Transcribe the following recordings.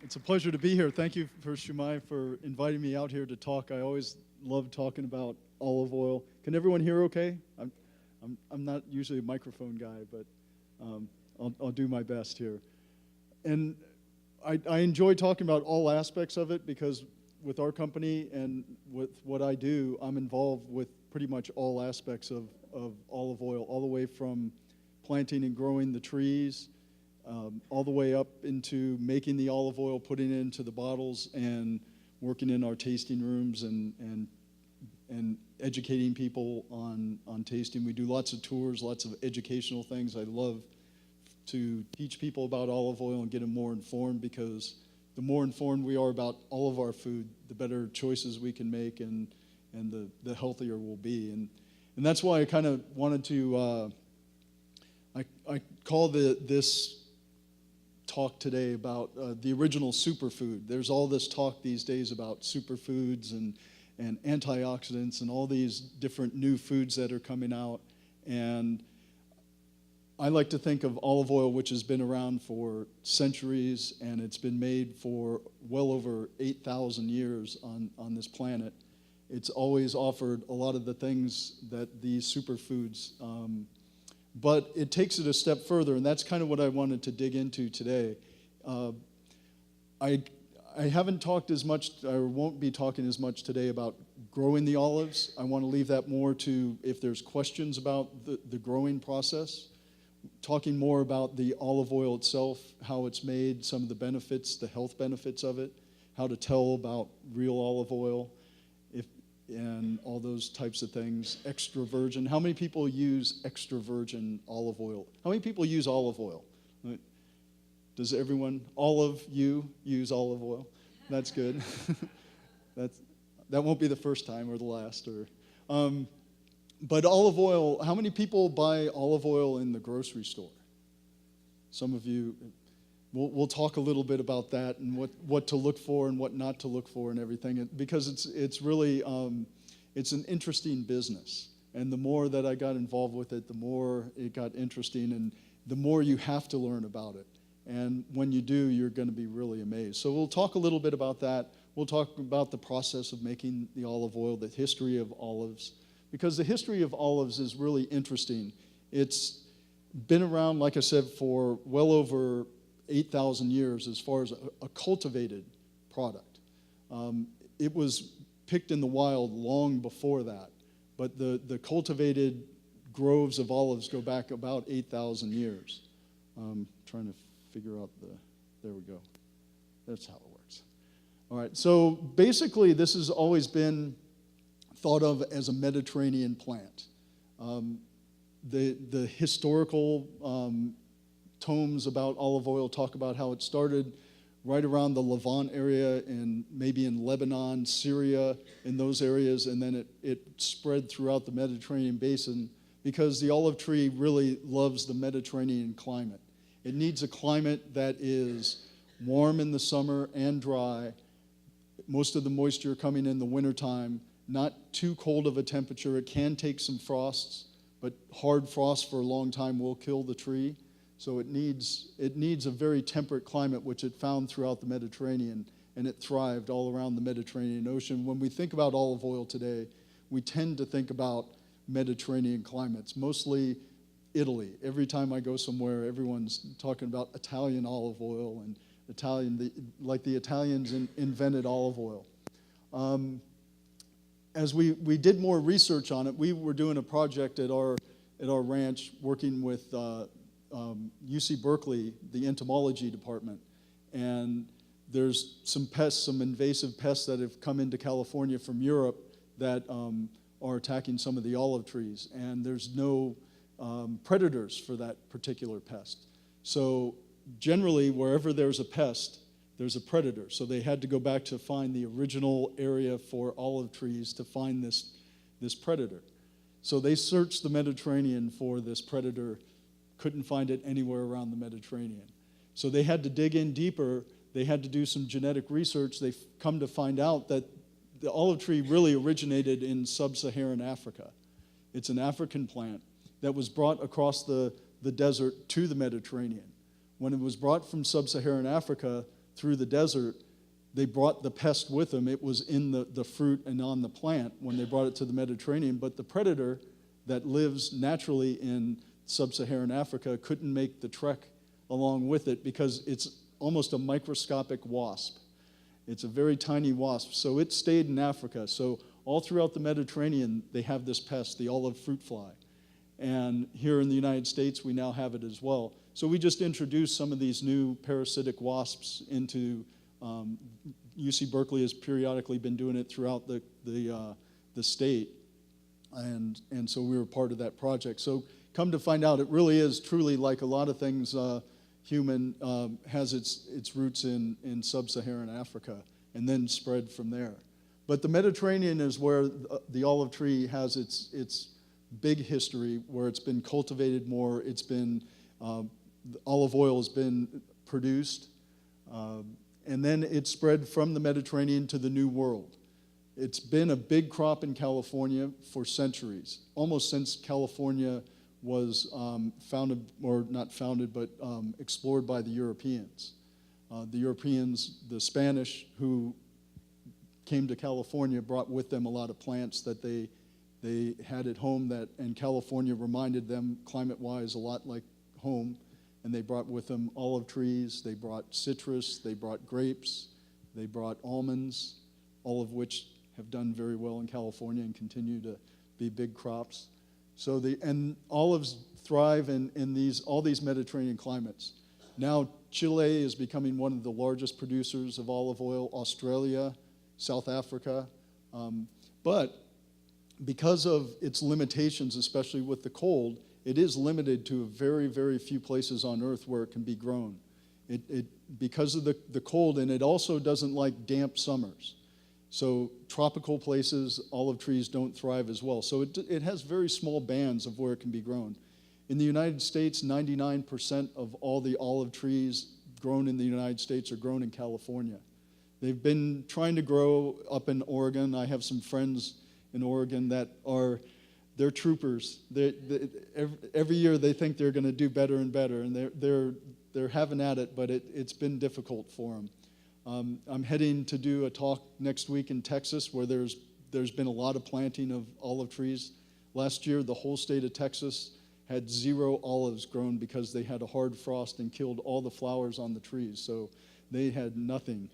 It's a pleasure to be here. Thank you for Shumei for inviting me out here to talk. I always love talking about olive oil. Can everyone hear okay? I'm not usually a microphone guy, but I'll do my best here. And I enjoy talking about all aspects of it because with our company and with what I do, I'm involved with pretty much all aspects of olive oil, all the way from planting and growing the trees, all the way up into making the olive oil, putting it into the bottles, and working in our tasting rooms and educating people on tasting. We do lots of tours, lots of educational things. I love to teach people about olive oil and get them more informed, because the more informed we are about all of our food, the better choices we can make and the healthier we'll be. And that's why I kind of wanted to, I call this talk today about the original superfood. There's all this talk these days about superfoods and antioxidants and all these different new foods that are coming out. And I like to think of olive oil, which has been around for centuries, and it's been made for well over 8,000 years on this planet. It's always offered a lot of the things that these superfoods, but it takes it a step further, and that's kind of what I wanted to dig into today. I haven't talked as much, or won't be talking as much today about growing the olives. I want to leave that more to if there's questions about the growing process. Talking more about the olive oil itself, how it's made, some of the benefits, the health benefits of it, how to tell about real olive oil, and all those types of things. Extra virgin. How many people use extra virgin olive oil? How many people use olive oil? Does everyone, all of you, use olive oil? That's good. That won't be the first time or the last. But olive oil, how many people buy olive oil in the grocery store? Some of you. We'll talk a little bit about that and what to look for and what not to look for and everything, because it's really it's an interesting business. And the more that I got involved with it, the more it got interesting, and the more you have to learn about it. And when you do, you're going to be really amazed. So we'll talk a little bit about that. We'll talk about the process of making the olive oil, the history of olives, because the history of olives is really interesting. It's been around, like I said, for well over 8,000 years as far as a cultivated product. It was picked in the wild long before that, but the cultivated groves of olives go back about 8,000 years. Trying to figure out there we go. That's how it works. All right, so basically this has always been thought of as a Mediterranean plant. The historical tomes about olive oil talk about how it started right around the Levant area and maybe in Lebanon, Syria, in those areas, and then it spread throughout the Mediterranean basin, because the olive tree really loves the Mediterranean climate. It needs a climate that is warm in the summer and dry, most of the moisture coming in the wintertime, not too cold of a temperature. It can take some frosts, but hard frost for a long time will kill the tree. So it needs a very temperate climate, which it found throughout the Mediterranean, and it thrived all around the Mediterranean Ocean. When we think about olive oil today, we tend to think about Mediterranean climates, mostly Italy. Every time I go somewhere, everyone's talking about Italian olive oil and like the Italians invented olive oil. As we did more research on it, we were doing a project at our ranch working with UC Berkeley, the entomology department, and there's some pests, some invasive pests that have come into California from Europe that are attacking some of the olive trees, and there's no predators for that particular pest. So generally, wherever there's a pest, there's a predator. So they had to go back to find the original area for olive trees to find this predator. So they searched the Mediterranean for this predator, couldn't find it anywhere around the Mediterranean. So they had to dig in deeper. They had to do some genetic research. They've come to find out that the olive tree really originated in sub-Saharan Africa. It's an African plant that was brought across the desert to the Mediterranean. When it was brought from sub-Saharan Africa through the desert, they brought the pest with them. It was in the fruit and on the plant when they brought it to the Mediterranean. But the predator that lives naturally in sub-Saharan Africa couldn't make the trek along with it because it's almost a microscopic wasp. It's a very tiny wasp. So it stayed in Africa. So all throughout the Mediterranean, they have this pest, the olive fruit fly. And here in the United States, we now have it as well. So we just introduced some of these new parasitic wasps into UC Berkeley has periodically been doing it throughout the state, and so we were part of that project. So come to find out, it really is truly like a lot of things human, has its roots in sub-Saharan Africa and then spread from there. But the Mediterranean is where the olive tree has its big history, where it's been cultivated more. It's been olive oil has been produced. And then it spread from the Mediterranean to the New World. It's been a big crop in California for centuries, almost since California was founded, or not founded, but explored by the Europeans. The Europeans, the Spanish, who came to California, brought with them a lot of plants that they had at home, and California reminded them, climate-wise, a lot like home. And they brought with them olive trees, they brought citrus, they brought grapes, they brought almonds, all of which have done very well in California and continue to be big crops. So and olives thrive in all these Mediterranean climates. Now Chile is becoming one of the largest producers of olive oil, Australia, South Africa. But because of its limitations, especially with the cold, it is limited to very, very few places on Earth where it can be grown. Because of the cold, and it also doesn't like damp summers. So tropical places, olive trees don't thrive as well. So it has very small bands of where it can be grown. In the United States, 99% of all the olive trees grown in the United States are grown in California. They've been trying to grow up in Oregon. I have some friends in Oregon that they're troopers. Every year they think they're going to do better and better, and they're having at it, but it's been difficult for them. I'm heading to do a talk next week in Texas where there's been a lot of planting of olive trees. Last year, the whole state of Texas had 0 olives grown because they had a hard frost and killed all the flowers on the trees, so they had nothing.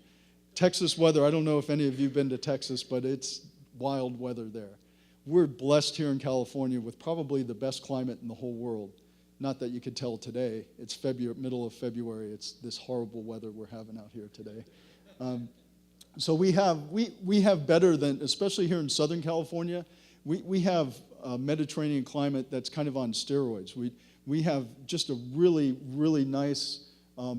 Texas weather, I don't know if any of you have been to Texas, but it's wild weather there. We're blessed here in California with probably the best climate in the whole world. Not that you could tell today. It's middle of February. It's this horrible weather we're having out here today. So we have better than, especially here in Southern California, we have a Mediterranean climate that's kind of on steroids. We have just a really, really nice,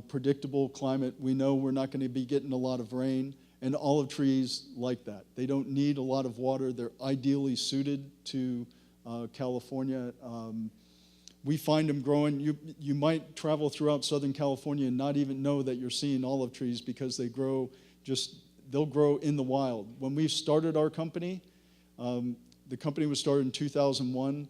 predictable climate. We know we're not going to be getting a lot of rain. And olive trees like that. They don't need a lot of water. They're ideally suited to California. We find them growing. You might travel throughout Southern California and not even know that you're seeing olive trees because they'll grow in the wild. When we started our company, the company was started in 2001.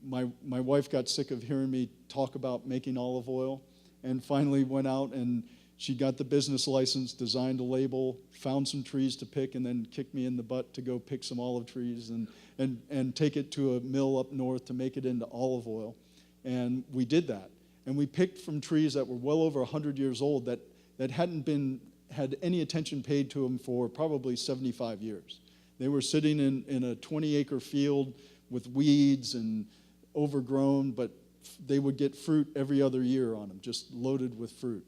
My wife got sick of hearing me talk about making olive oil and finally went out and she got the business license, designed a label, found some trees to pick, and then kicked me in the butt to go pick some olive trees and take it to a mill up north to make it into olive oil. And we did that. And we picked from trees that were well over 100 years old that hadn't had any attention paid to them for probably 75 years. They were sitting in a 20-acre field with weeds and overgrown, but they would get fruit every other year on them, just loaded with fruit.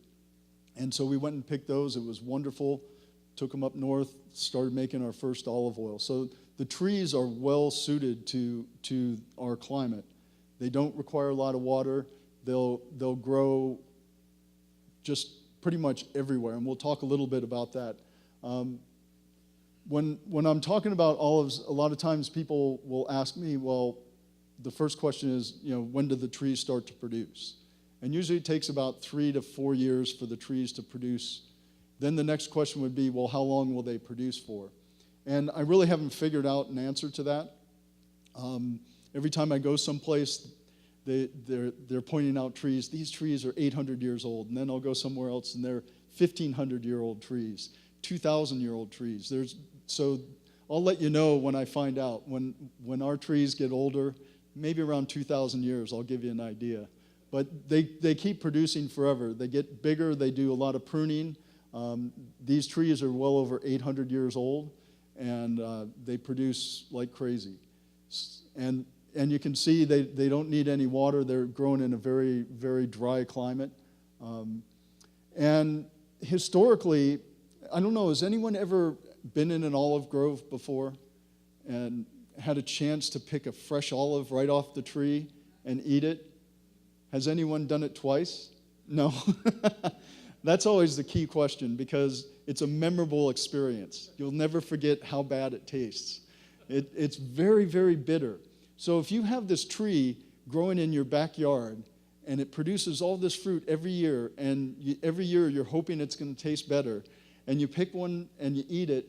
And so we went and picked those. It was wonderful. Took them up north, started making our first olive oil. So the trees are well suited to our climate. They don't require a lot of water. They'll grow just pretty much everywhere, and we'll talk a little bit about that. When I'm talking about olives, a lot of times people will ask me, well, the first question is, when do the trees start to produce? And usually it takes about 3 to 4 years for the trees to produce. Then the next question would be, well, how long will they produce for? And I really haven't figured out an answer to that. Every time I go someplace, They're pointing out trees. These trees are 800 years old. And then I'll go somewhere else, and they're 1,500-year-old trees, 2,000-year-old trees. So I'll let you know when I find out. When our trees get older, maybe around 2,000 years, I'll give you an idea. But they keep producing forever. They get bigger. They do a lot of pruning. These trees are well over 800 years old, and they produce like crazy. And you can see they don't need any water. They're grown in a very, very dry climate. And historically, I don't know, has anyone ever been in an olive grove before and had a chance to pick a fresh olive right off the tree and eat it? Has anyone done it twice? No. That's always the key question, because it's a memorable experience. You'll never forget how bad it tastes. It's very, very bitter. So if you have this tree growing in your backyard and it produces all this fruit every year, and every year you're hoping it's going to taste better, and you pick one and you eat it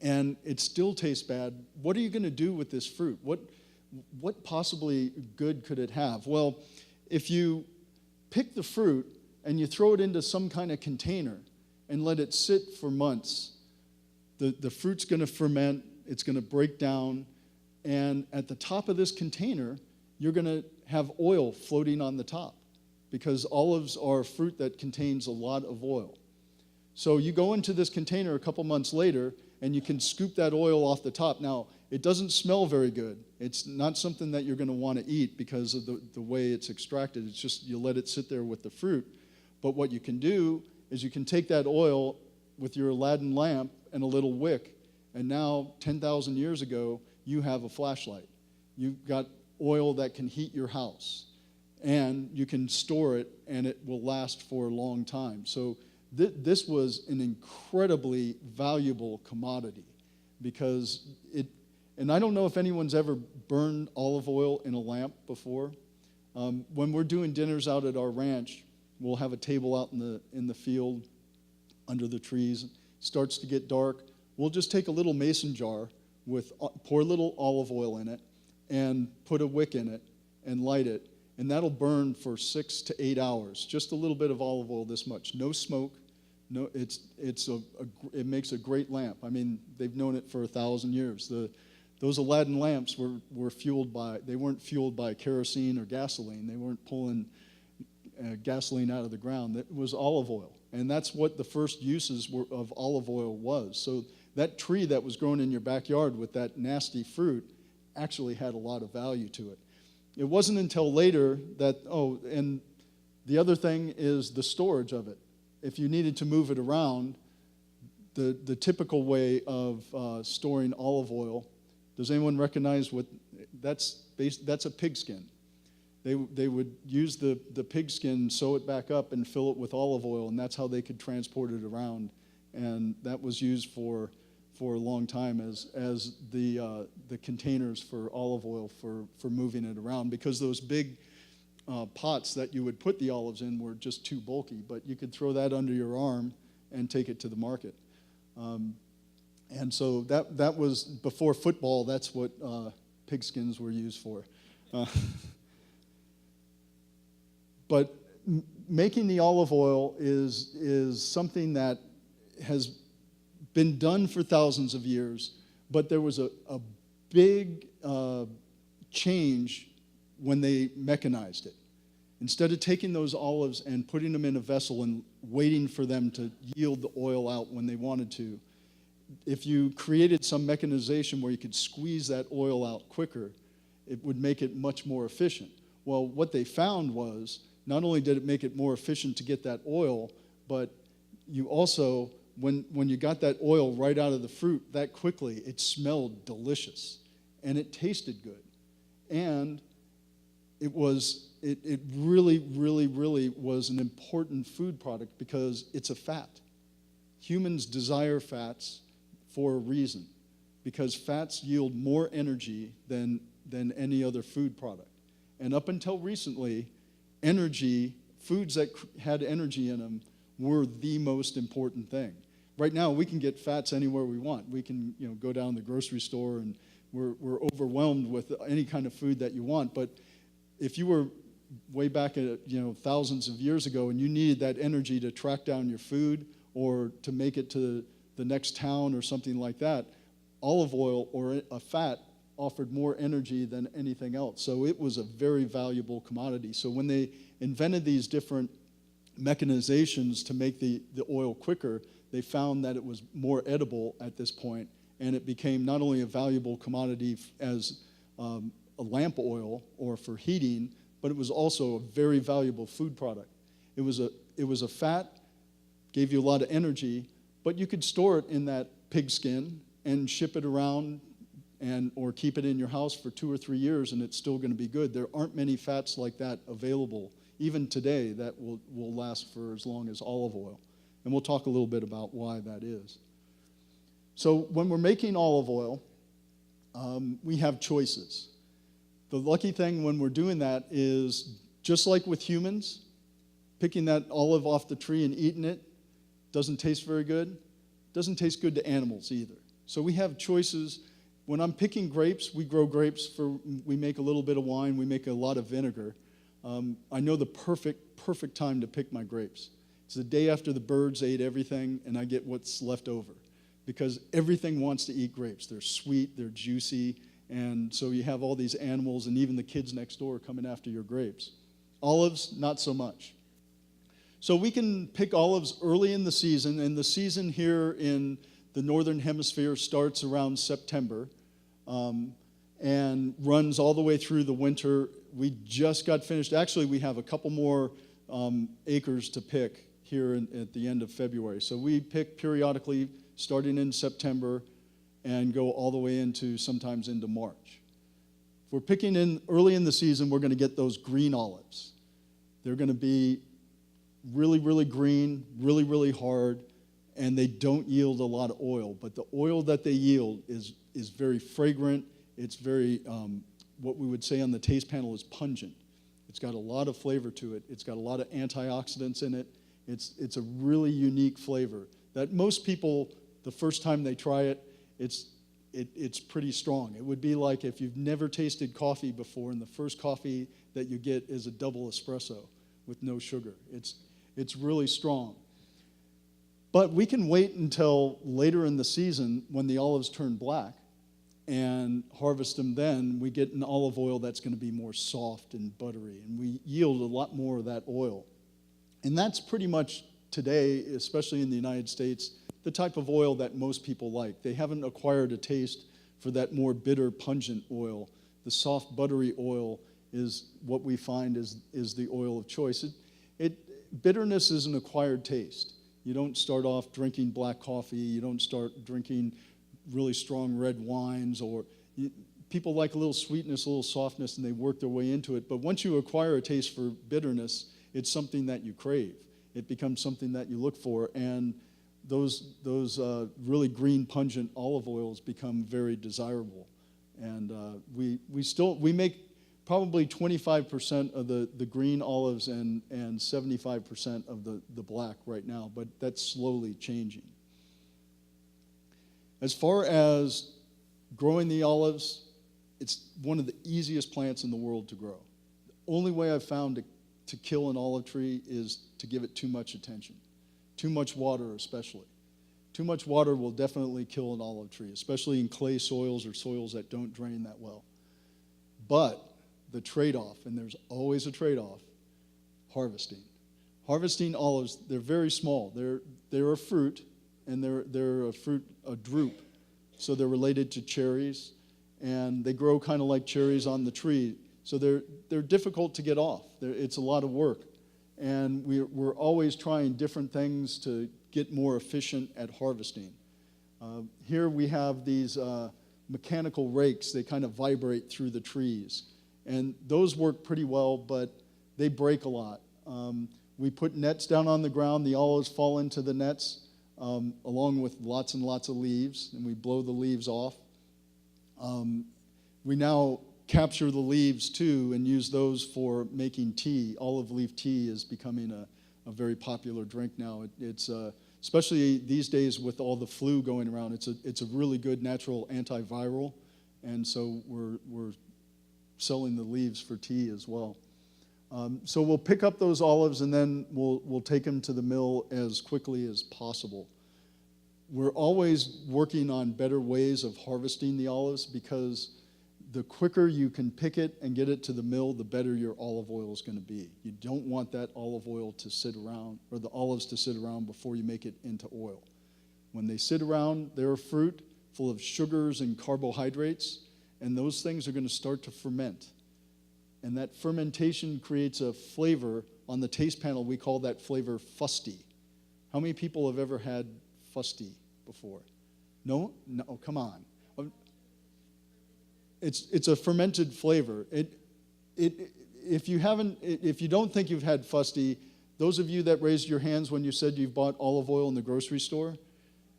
and it still tastes bad, what are you going to do with this fruit? What possibly good could it have? Well, if you pick the fruit and you throw it into some kind of container and let it sit for months, the fruit's going to ferment, it's going to break down, and at the top of this container, you're going to have oil floating on the top, because olives are a fruit that contains a lot of oil. So you go into this container a couple months later, and you can scoop that oil off the top. Now, it doesn't smell very good. It's not something that you're going to want to eat because of the way it's extracted. It's just you let it sit there with the fruit. But what you can do is you can take that oil with your Aladdin lamp and a little wick, and now 10,000 years ago, you have a flashlight. You've got oil that can heat your house, and you can store it, and it will last for a long time. So this was an incredibly valuable commodity, because and I don't know if anyone's ever burned olive oil in a lamp before. When we're doing dinners out at our ranch, we'll have a table out in the field under the trees. It starts to get dark. We'll just take a little mason jar pour a little olive oil in it and put a wick in it and light it, and that'll burn for 6 to 8 hours. Just a little bit of olive oil, this much. No smoke. No, it makes a great lamp. I mean, they've known it for 1,000 years. Those Aladdin lamps were fueled they weren't fueled by kerosene or gasoline. They weren't pulling gasoline out of the ground. It was olive oil. And that's what the first uses of olive oil was. So that tree that was grown in your backyard with that nasty fruit actually had a lot of value to it. It wasn't until later that, and the other thing is the storage of it. If you needed to move it around, the typical way of storing olive oil, does anyone recognize what that's a pigskin? They would use the pigskin, sew it back up, and fill it with olive oil, and that's how they could transport it around. And that was used for a long time as the containers for olive oil for moving it around, because those big pots that you would put the olives in were just too bulky, but you could throw that under your arm and take it to the market. And so that was before football. That's what pigskins were used for. But making the olive oil is something that has been done for thousands of years, but there was a big change when they mechanized it. Instead of taking those olives and putting them in a vessel and waiting for them to yield the oil out when they wanted to, if you created some mechanization where you could squeeze that oil out quicker, it would make it much more efficient. Well, what they found was not only did it make it more efficient to get that oil, but you also, when you got that oil right out of the fruit that quickly, it smelled delicious and it tasted good. And it really, really, really was an important food product because it's a fat. Humans desire fats for a reason, because fats yield more energy than any other food product. And up until recently, foods that had energy in them were the most important thing. Right now, we can get fats anywhere we want. We can go down to the grocery store and we're overwhelmed with any kind of food that you want. But if you were way back at, thousands of years ago and you needed that energy to track down your food or to make it to the next town or something like that, olive oil or a fat offered more energy than anything else. So it was a very valuable commodity. So when they invented these different mechanizations to make the oil quicker, they found that it was more edible at this point, and it became not only a valuable commodity as a lamp oil or for heating, but it was also a very valuable food product. It was a fat, gave you a lot of energy, but you could store it in that pigskin and ship it around or keep it in your house for 2 or 3 years, and it's still going to be good. There aren't many fats like that available, even today, that will last for as long as olive oil. And we'll talk a little bit about why that is. So when we're making olive oil, we have choices. The lucky thing when we're doing that is, just like with humans, picking that olive off the tree and eating it doesn't taste very good. Doesn't taste good to animals either. So we have choices. When I'm picking grapes, we grow grapes we make a little bit of wine, we make a lot of vinegar. I know the perfect time to pick my grapes. It's the day after the birds ate everything and I get what's left over. Because everything wants to eat grapes. They're sweet, they're juicy, and so you have all these animals and even the kids next door coming after your grapes. Olives, not so much. So we can pick olives early in the season, and the season here in the northern hemisphere starts around September and runs all the way through the winter. We just got finished. Actually, we have a couple more acres to pick here at the end of February. So we pick periodically starting in September and go all the way into sometimes into March. If we're picking in early in the season, we're going to get those green olives. They're going to be really, really green, really, really hard, and they don't yield a lot of oil. But the oil that they yield is very fragrant. It's very, what we would say on the taste panel is pungent. It's got a lot of flavor to it. It's got a lot of antioxidants in it. It's a really unique flavor that most people, the first time they try it, it's pretty strong. It would be like if you've never tasted coffee before and the first coffee that you get is a double espresso with no sugar. It's really strong. But we can wait until later in the season when the olives turn black and harvest them then. We get an olive oil that's going to be more soft and buttery, and we yield a lot more of that oil. And that's pretty much today, especially in the United States, the type of oil that most people like. They haven't acquired a taste for that more bitter, pungent oil. The soft, buttery oil is what we find is the oil of choice. Bitterness is an acquired taste. You don't start off drinking black coffee. You don't start drinking really strong red wines. People like a little sweetness, a little softness, and they work their way into it. But once you acquire a taste for bitterness, it's something that you crave. It becomes something that you look for, and those really green, pungent olive oils become very desirable. And we make probably 25% of the green olives and 75% of the black right now, but that's slowly changing. As far as growing the olives, it's one of the easiest plants in the world to grow. The only way I've found to kill an olive tree is to give it too much attention. Too much water especially. Too much water will definitely kill an olive tree, especially in clay soils or soils that don't drain that well. But the trade-off, and there's always a trade-off, harvesting. Harvesting olives, they're very small. They're a fruit, and they're a drupe. So they're related to cherries, and they grow kind of like cherries on the tree. So they're difficult to get off. It's a lot of work. And we're always trying different things to get more efficient at harvesting. Here we have these mechanical rakes. They kind of vibrate through the trees. And those work pretty well, but they break a lot. We put nets down on the ground. The olives fall into the nets along with lots and lots of leaves, and we blow the leaves off. We now capture the leaves too and use those for making tea. Olive leaf tea is becoming a very popular drink now. It's especially these days with all the flu going around. It's a really good natural antiviral, and so we're selling the leaves for tea as well. So we'll pick up those olives and then we'll take them to the mill as quickly as possible. We're always working on better ways of harvesting the olives because the quicker you can pick it and get it to the mill, the better your olive oil is going to be. You don't want that olive oil to sit around, or the olives to sit around before you make it into oil. When they sit around, they're a fruit full of sugars and carbohydrates, and those things are going to start to ferment. And that fermentation creates a flavor. On the taste panel, we call that flavor fusty. How many people have ever had fusty before? No? No, come on. It's a fermented flavor. If you don't think you've had fusty, those of you that raised your hands when you said you've bought olive oil in the grocery store,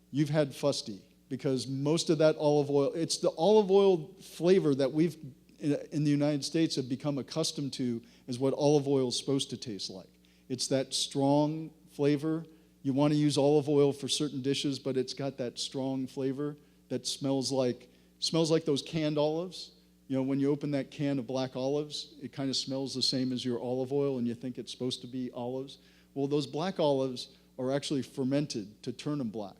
you've had fusty, because most of that olive oil, it's the olive oil flavor that we've in the United States have become accustomed to is what olive oil is supposed to taste like. It's that strong flavor. You want to use olive oil for certain dishes, but it's got that strong flavor that smells like those canned olives. You know, when you open that can of black olives, it kind of smells the same as your olive oil, and you think it's supposed to be olives. Well, those black olives are actually fermented to turn them black.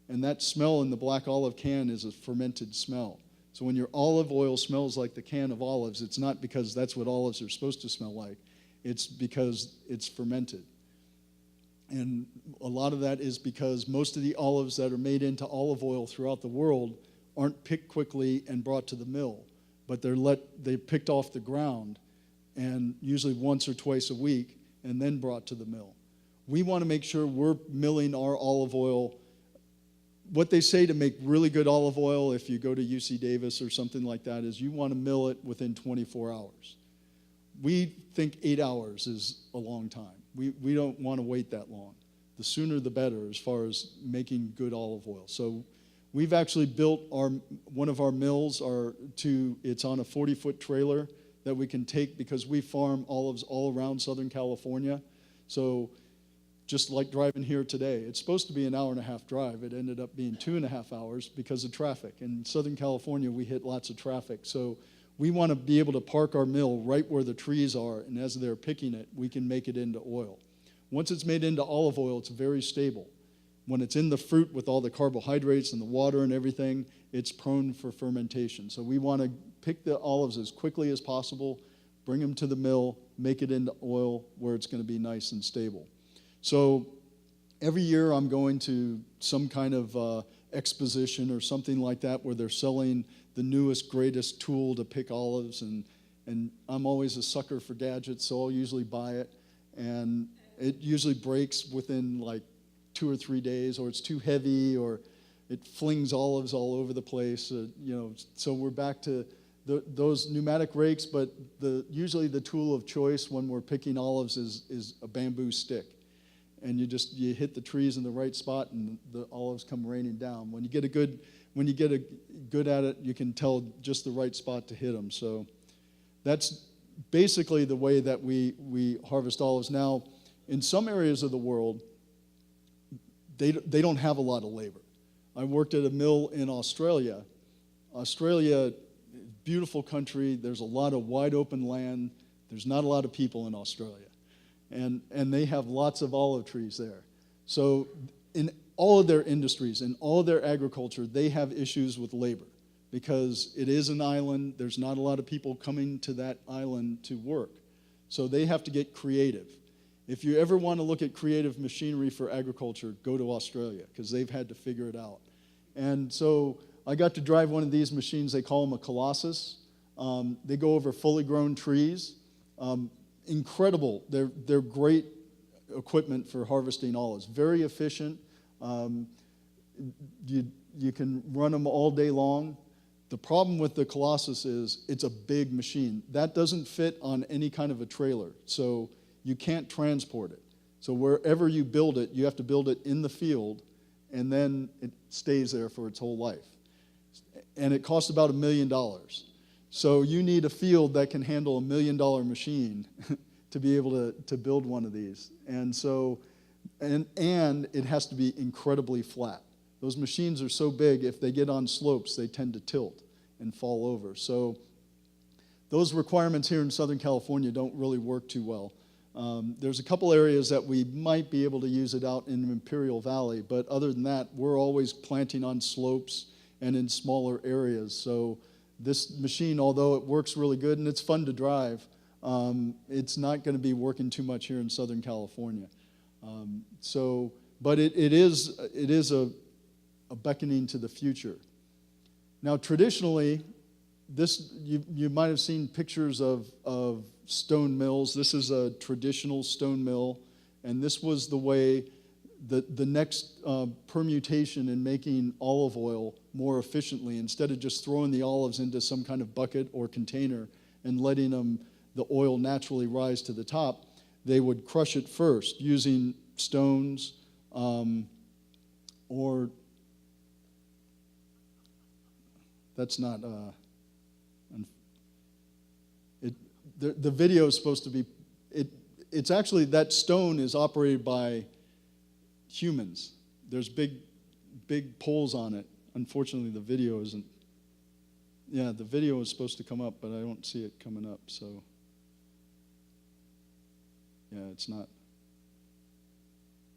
And that smell in the black olive can is a fermented smell. So when your olive oil smells like the can of olives, it's not because that's what olives are supposed to smell like. It's because it's fermented. And a lot of that is because most of the olives that are made into olive oil throughout the world aren't picked quickly and brought to the mill, but they're picked off the ground, and usually once or twice a week, and then brought to the mill. We want to make sure we're milling our olive oil. What they say to make really good olive oil, if you go to UC Davis or something like that, is you want to mill it within 24 hours. We think 8 hours is a long time. We don't want to wait that long. The sooner the better as far as making good olive oil. So we've actually built one of our mills. It's on a 40-foot trailer that we can take because we farm olives all around Southern California. So just like driving here today, it's supposed to be an hour and a half drive. It ended up being 2.5 hours because of traffic. In Southern California, we hit lots of traffic. So we want to be able to park our mill right where the trees are, and as they're picking it, we can make it into oil. Once it's made into olive oil, it's very stable. When it's in the fruit with all the carbohydrates and the water and everything, it's prone for fermentation. So we want to pick the olives as quickly as possible, bring them to the mill, make it into oil where it's going to be nice and stable. So every year I'm going to some kind of exposition or something like that where they're selling the newest, greatest tool to pick olives, and I'm always a sucker for gadgets, so I'll usually buy it, and it usually breaks within like 2 or 3 days, or it's too heavy, or it flings olives all over the place. So we're back to those pneumatic rakes, but usually the tool of choice when we're picking olives is a bamboo stick. And you hit the trees in the right spot, and the olives come raining down. When you get good at it, you can tell just the right spot to hit them. So that's basically the way that we harvest olives. Now, in some areas of the world, they don't have a lot of labor. I worked at a mill in Australia. Australia, beautiful country. There's a lot of wide open land. There's not a lot of people in Australia. And they have lots of olive trees there. So in all of their industries, in all of their agriculture, they have issues with labor because it is an island. There's not a lot of people coming to that island to work. So they have to get creative. If you ever want to look at creative machinery for agriculture, go to Australia because they've had to figure it out. And so I got to drive one of these machines. They call them a Colossus. They go over fully grown trees. Incredible. They're great equipment for harvesting olives. Very efficient. You can run them all day long. The problem with the Colossus is it's a big machine. That doesn't fit on any kind of a trailer, so you can't transport it. So wherever you build it, you have to build it in the field, and then it stays there for its whole life. And it costs about $1 million. So you need a field that can handle $1 million machine to be able to build one of these. And so, and it has to be incredibly flat. Those machines are so big, if they get on slopes, they tend to tilt and fall over. So those requirements here in Southern California don't really work too well. There's a couple areas that we might be able to use it out in Imperial Valley, but other than that, we're always planting on slopes and in smaller areas. So this machine, although it works really good and it's fun to drive, it's not going to be working too much here in Southern California. But it is a beckoning to the future. Now, traditionally, you might have seen pictures of stone mills. This is a traditional stone mill, and this was the way the next permutation in making olive oil more efficiently. Instead of just throwing the olives into some kind of bucket or container and letting the oil naturally rise to the top, they would crush it first using stones or that's not. The video is supposed to be. It's actually that stone is operated by humans. There's big poles on it. Unfortunately, the video isn't. Yeah, the video is supposed to come up, but I don't see it coming up. So yeah, it's not.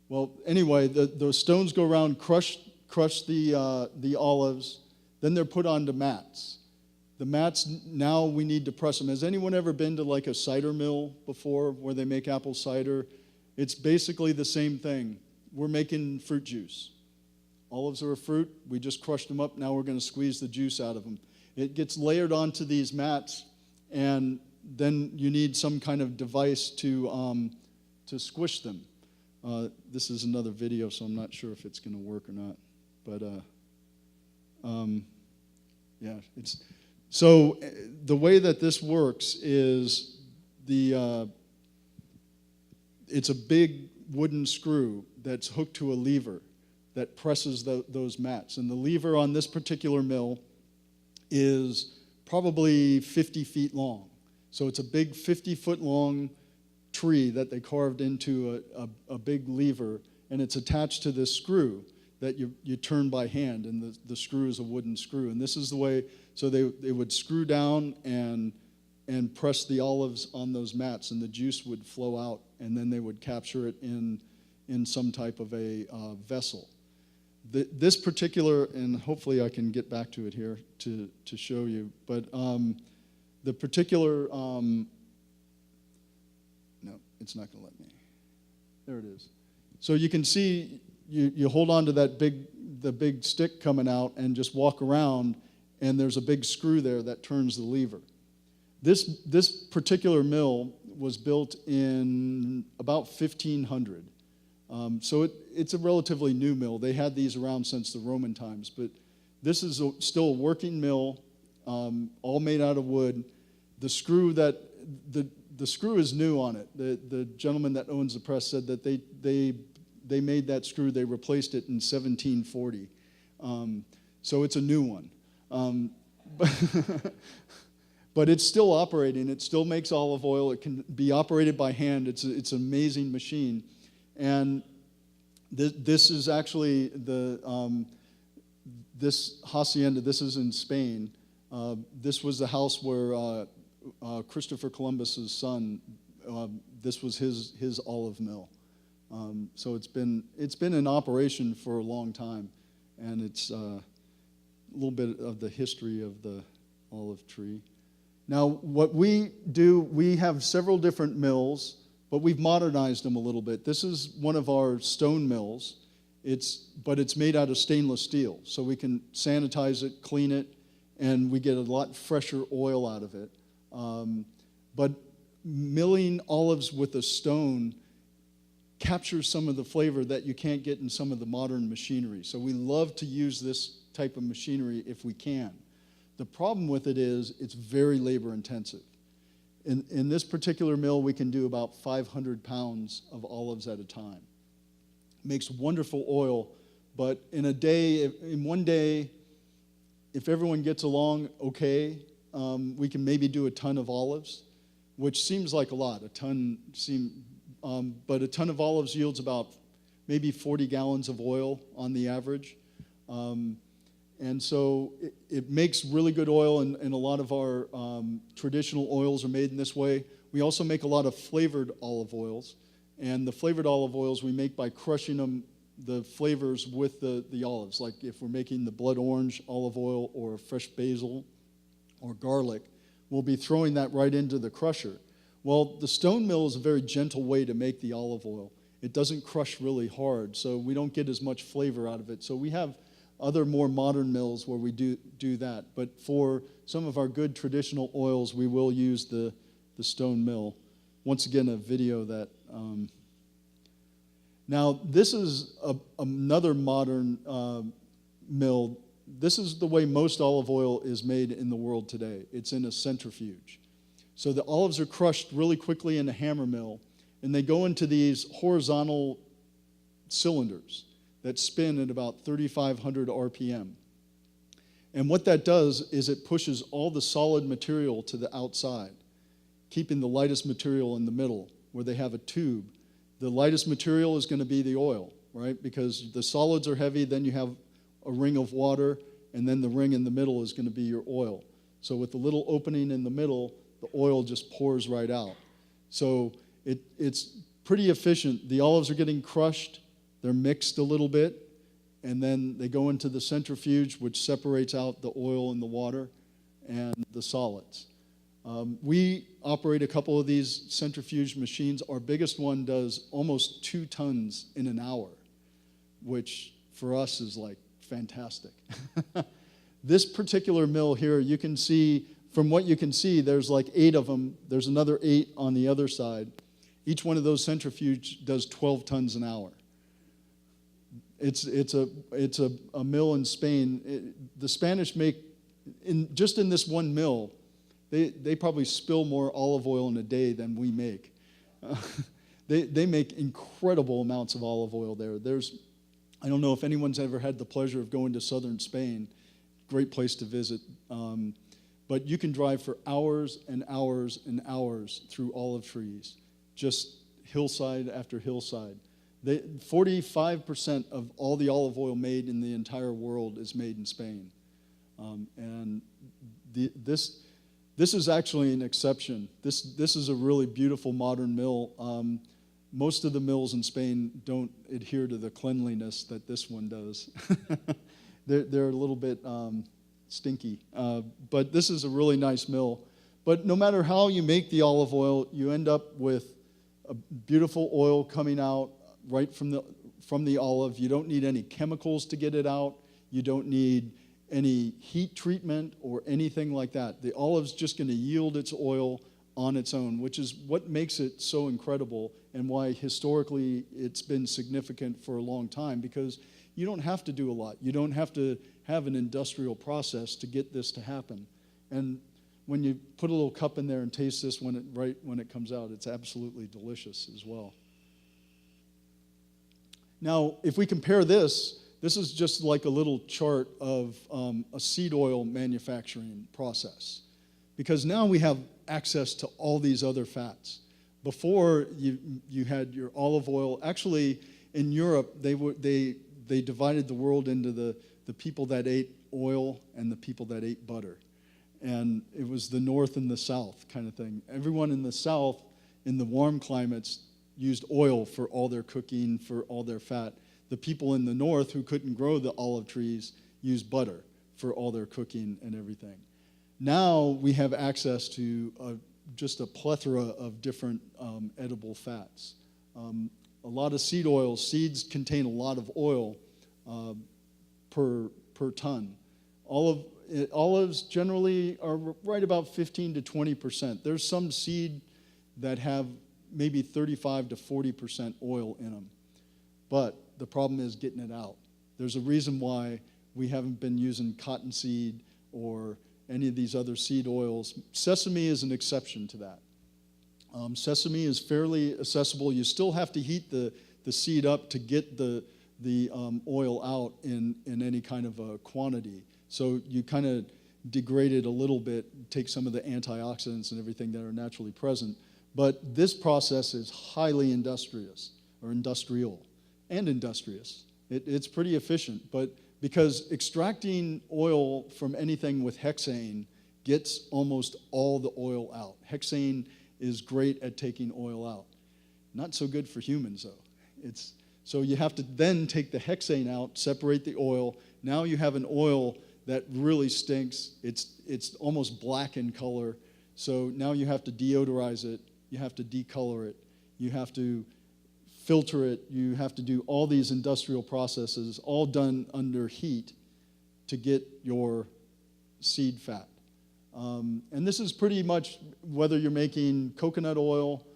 Well, anyway, those stones go around, crush the olives, then they're put onto mats. The mats, now we need to press them. Has anyone ever been to like a cider mill before where they make apple cider? It's basically the same thing. We're making fruit juice. Olives are a fruit. We just crushed them up. Now we're going to squeeze the juice out of them. It gets layered onto these mats, and then you need some kind of device to squish them. This is another video, so I'm not sure if it's going to work or not. But yeah, it's. So the way that this works is it's a big wooden screw that's hooked to a lever that presses those mats. And the lever on this particular mill is probably 50 feet long. So it's a big 50-foot long tree that they carved into a big lever, and it's attached to this screw that you turn by hand, and the screw is a wooden screw. And this is the way, so they would screw down and press the olives on those mats, and the juice would flow out, and then they would capture it in some type of a vessel. This particular, and hopefully I can get back to it here to show you, but the particular, no, it's not going to let me. There it is. So you can see, you hold on to the big stick coming out and just walk around, and there's a big screw there that turns the lever. This particular mill was built in about 1500. So it's a relatively new mill. They had these around since the Roman times, but this is still a working mill, all made out of wood. The screw the screw is new on it. The gentleman that owns the press said that they made that screw. They replaced it in 1740. So it's a new one. But it's still operating. It still makes olive oil. It can be operated by hand. It's an amazing machine. And this is actually this hacienda. This is in Spain. This was the house where Christopher Columbus's son. This was his olive mill. So it's been in operation for a long time, and it's a little bit of the history of the olive tree. Now, what we do, we have several different mills, but we've modernized them a little bit. This is one of our stone mills, but it's made out of stainless steel, so we can sanitize it, clean it, and we get a lot fresher oil out of it. But milling olives with a stone captures some of the flavor that you can't get in some of the modern machinery. So we love to use this type of machinery if we can. The problem with it is it's very labor intensive. In this particular mill, we can do about 500 pounds of olives at a time. Makes wonderful oil, but in one day, if everyone gets along okay, we can maybe do a ton of olives, which seems like a lot. But a ton of olives yields about maybe 40 gallons of oil on the average. And so it makes really good oil, and a lot of our traditional oils are made in this way. We also make a lot of flavored olive oils, and the flavored olive oils we make by crushing them, the flavors with the olives. Like if we're making the blood orange olive oil or fresh basil or garlic, we'll be throwing that right into the crusher. Well, the stone mill is a very gentle way to make the olive oil. It doesn't crush really hard, so we don't get as much flavor out of it. So we have other more modern mills where we do that. But for some of our good traditional oils, we will use the stone mill. Once again, a video that... Now, this is another modern mill. This is the way most olive oil is made in the world today. It's in a centrifuge. So the olives are crushed really quickly in a hammer mill, and they go into these horizontal cylinders that spin at about 3,500 RPM. And what that does is it pushes all the solid material to the outside, keeping the lightest material in the middle, where they have a tube. The lightest material is going to be the oil, right? Because the solids are heavy, then you have a ring of water, and then the ring in the middle is going to be your oil. So with the little opening in the middle, the oil just pours right out. So it's pretty efficient. The olives are getting crushed. They're mixed a little bit, and then they go into the centrifuge, which separates out the oil and the water and the solids. We operate a couple of these centrifuge machines. Our biggest one does almost 2 tons in an hour, which for us is like fantastic. This particular mill here, you can see, from what you can see, there's like 8 of them. There's another 8 on the other side. Each one of those centrifuges does 12 tons an hour. It's a mill in Spain. The Spanish make, just in this one mill, they probably spill more olive oil in a day than we make. They make incredible amounts of olive oil there. I don't know if anyone's ever had the pleasure of going to southern Spain. Great place to visit. But you can drive for hours and hours and hours through olive trees, just hillside after hillside. 45% of all the olive oil made in the entire world is made in Spain. And this is actually an exception. This is a really beautiful modern mill. Most of the mills in Spain don't adhere to the cleanliness that this one does. They're a little bit stinky. But this is a really nice mill. But no matter how you make the olive oil, you end up with a beautiful oil coming out right from the olive. You don't need any chemicals to get it out. You don't need any heat treatment or anything like that. The olive's just going to yield its oil on its own, which is what makes it so incredible and why historically it's been significant for a long time, because you don't have to do a lot. You don't have to have an industrial process to get this to happen. And when you put a little cup in there and taste this right when it comes out, it's absolutely delicious as well. Now, if we compare this is just like a little chart of a seed oil manufacturing process, because now we have access to all these other fats. Before, you had your olive oil. Actually, in Europe, they divided the world into the people that ate oil and the people that ate butter. And it was the North and the South kind of thing. Everyone in the South, in the warm climates, used oil for all their cooking, for all their fat. The people in the North who couldn't grow the olive trees used butter for all their cooking and everything. Now we have access to just a plethora of different edible fats. A lot of seed oils. Seeds contain a lot of oil per ton. Olives generally are right about 15 to 20%. There's some seed that have maybe 35 to 40% oil in them. But the problem is getting it out. There's a reason why we haven't been using cottonseed or any of these other seed oils. Sesame is an exception to that. Sesame is fairly accessible. You still have to heat the seed up to get the oil out in any kind of a quantity. So you kind of degrade it a little bit, take some of the antioxidants and everything that are naturally present. But this process is highly industrial. It's pretty efficient. But because extracting oil from anything with hexane gets almost all the oil out. Hexane is great at taking oil out. Not so good for humans, though. So you have to then take the hexane out, separate the oil. Now you have an oil that really stinks. It's almost black in color. So now you have to deodorize it. You have to decolor it. You have to filter it. You have to do all these industrial processes, all done under heat to get your seed fat. And this is pretty much whether you're making coconut oil.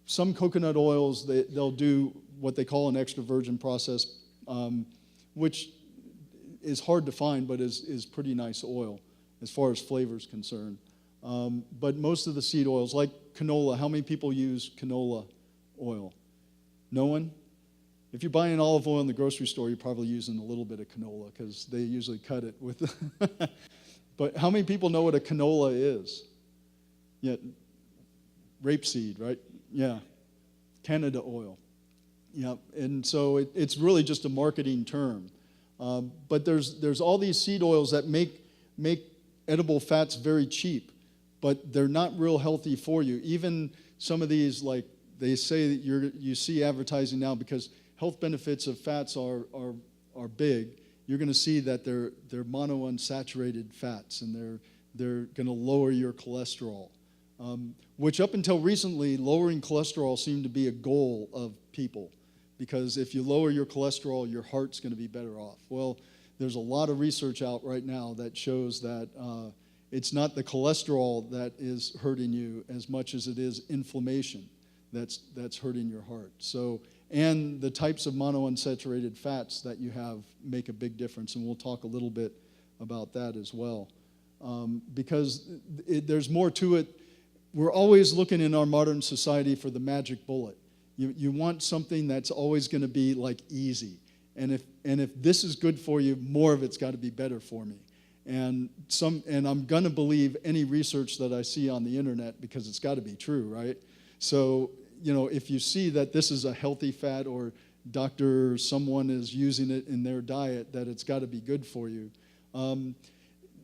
Some coconut oils, they'll do what they call an extra virgin process, which is hard to find, but is pretty nice oil as far as flavor is concerned. But most of the seed oils, like canola, how many people use canola oil? No one? If you're buying olive oil in the grocery store, you're probably using a little bit of canola because they usually cut it with. But how many people know what a canola is? Yeah, rapeseed, right? Yeah, Canada oil. Yeah, and so it's really just a marketing term. But there's all these seed oils that make edible fats very cheap, but they're not real healthy for you. Even some of these, like they say that you see advertising now because health benefits of fats are big. You're going to see that they're monounsaturated fats, and they're going to lower your cholesterol, which up until recently, lowering cholesterol seemed to be a goal of people, because if you lower your cholesterol, your heart's going to be better off. Well, there's a lot of research out right now that shows that it's not the cholesterol that is hurting you as much as it is inflammation that's hurting your heart. So, and the types of monounsaturated fats that you have make a big difference, and we'll talk a little bit about that as well. Because there's more to it. We're always looking in our modern society for the magic bullet. You want something that's always going to be like easy. And if this is good for you, more of it's got to be better for me. And I'm going to believe any research that I see on the internet because it's got to be true, right? So, if you see that this is a healthy fat or someone is using it in their diet, that it's got to be good for you.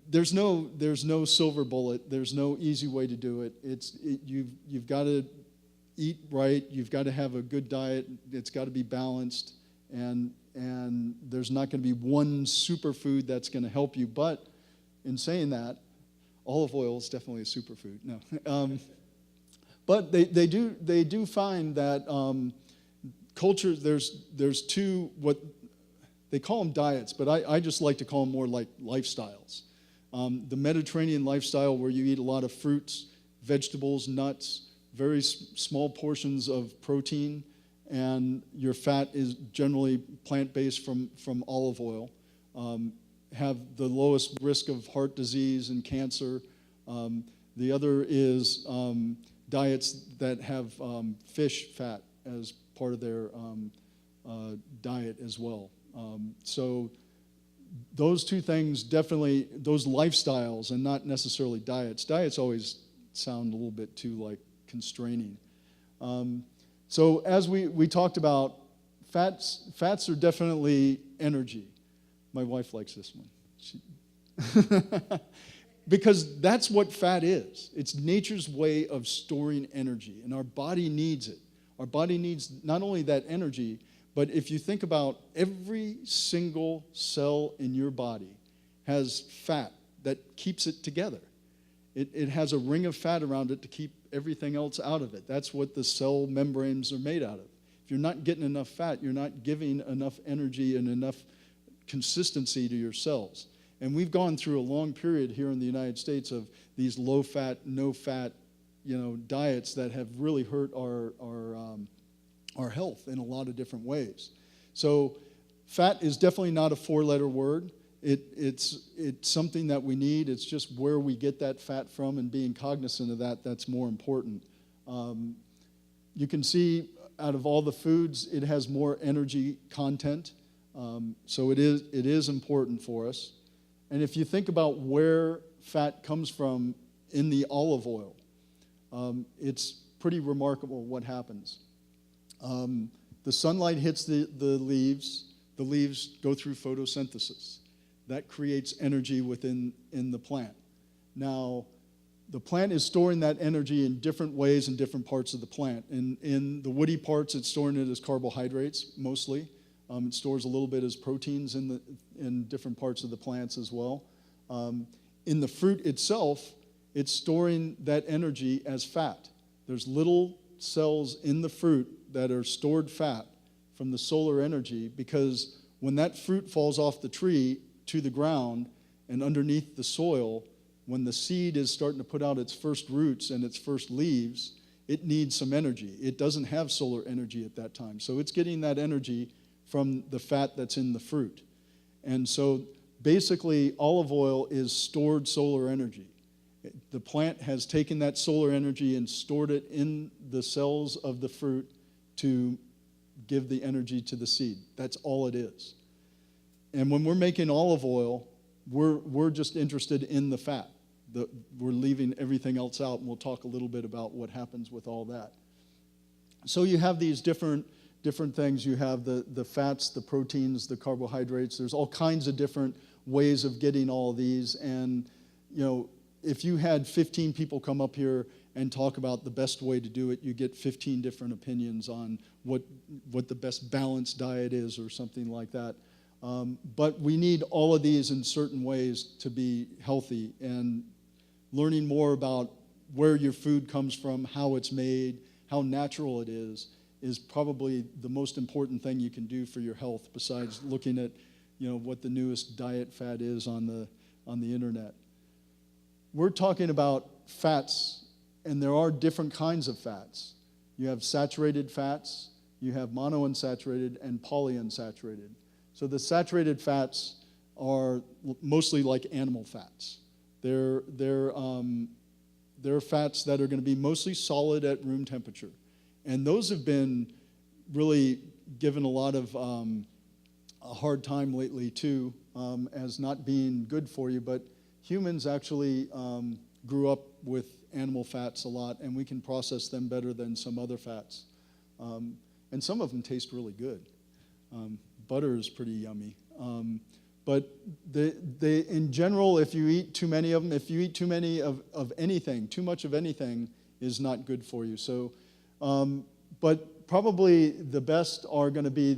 There's no silver bullet. There's no easy way to do it. You've got to eat right. You've got to have a good diet. It's got to be balanced, and there's not going to be one superfood that's going to help you. But in saying that, olive oil is definitely a superfood. No. But they do find that cultures, there's two, what they call them diets, but I just like to call them more like lifestyles. The Mediterranean lifestyle, where you eat a lot of fruits, vegetables, nuts, very small portions of protein, and your fat is generally plant-based from olive oil, have the lowest risk of heart disease and cancer. The other is diets that have fish fat as part of their diet as well. So those two things definitely, those lifestyles and not necessarily diets. Diets always sound a little bit too like constraining. So as we talked about, fats are definitely energy. My wife likes this one. Because that's what fat is. It's nature's way of storing energy, and our body needs it. Our body needs not only that energy, but if you think about every single cell in your body has fat that keeps it together. It has a ring of fat around it to keep everything else out of it. That's what the cell membranes are made out of. If you're not getting enough fat, you're not giving enough energy and enough consistency to your cells. And we've gone through a long period here in the United States of these low-fat, no-fat, diets that have really hurt our health in a lot of different ways. So fat is definitely not a four-letter word. It's something that we need. It's just where we get that fat from, and being cognizant of that's more important. You can see out of all the foods, it has more energy content. So it is important for us. And if you think about where fat comes from in the olive oil, it's pretty remarkable what happens. The sunlight hits the leaves, the leaves go through photosynthesis. That creates energy within the plant. Now, the plant is storing that energy in different ways in different parts of the plant. In the woody parts, it's storing it as carbohydrates mostly. It stores a little bit as proteins in different parts of the plants as well. In the fruit itself, it's storing that energy as fat. There's little cells in the fruit that are stored fat from the solar energy, because when that fruit falls off the tree to the ground and underneath the soil, when the seed is starting to put out its first roots and its first leaves, it needs some energy. It doesn't have solar energy at that time. So it's getting that energy from the fat that's in the fruit. And so basically olive oil is stored solar energy. The plant has taken that solar energy and stored it in the cells of the fruit to give the energy to the seed. That's all it is. And when we're making olive oil, we're just interested in the fat. We're leaving everything else out, and we'll talk a little bit about what happens with all that. So you have these different things. You have the fats, the proteins, the carbohydrates. There's all kinds of different ways of getting all of these. And, if you had 15 people come up here and talk about the best way to do it, you get 15 different opinions on what the best balanced diet is or something like that. But we need all of these in certain ways to be healthy, and learning more about where your food comes from, how it's made, how natural it is probably the most important thing you can do for your health, besides looking at what the newest diet fad is on the internet. We're talking about fats, and there are different kinds of fats. You have saturated fats, you have monounsaturated and polyunsaturated. So the saturated fats are mostly like animal fats. They're fats that are going to be mostly solid at room temperature. And those have been really given a lot of a hard time lately too, as not being good for you. But humans actually grew up with animal fats a lot, and we can process them better than some other fats. And some of them taste really good. Butter is pretty yummy. But they, in general, if you eat too many of them, if you eat too many of anything, too much of anything is not good for you. So, but probably the best are going to be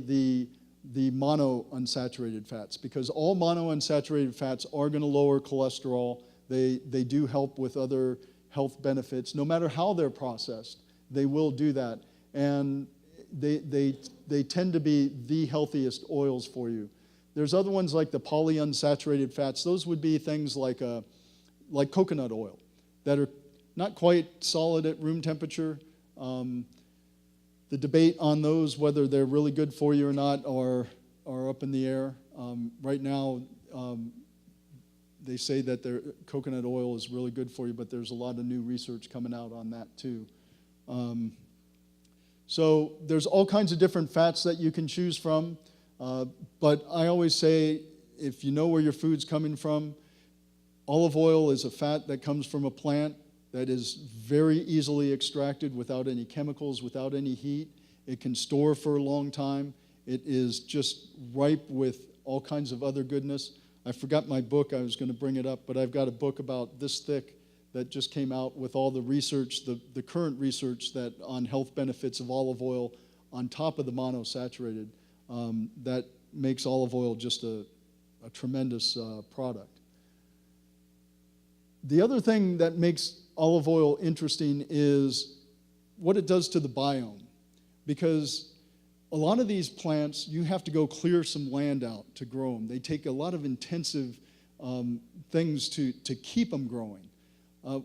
the monounsaturated fats, because all monounsaturated fats are going to lower cholesterol. They do help with other health benefits. No matter how they're processed, they will do that. And they tend to be the healthiest oils for you. There's other ones like the polyunsaturated fats. Those would be things like coconut oil that are not quite solid at room temperature. The debate on those, whether they're really good for you or not, are up in the air. Right now, they say that coconut oil is really good for you, but there's a lot of new research coming out on that too. So there's all kinds of different fats that you can choose from. But I always say, if you know where your food's coming from, olive oil is a fat that comes from a plant that is very easily extracted without any chemicals, without any heat. It can store for a long time. It is just ripe with all kinds of other goodness. I forgot my book. I was going to bring it up, but I've got a book about this thick that just came out with all the research, the current research that on health benefits of olive oil on top of the monosaturated. That makes olive oil just a tremendous product. The other thing that makes olive oil interesting is what it does to the biome, because a lot of these plants, you have to go clear some land out to grow them. They take a lot of intensive things to keep them growing.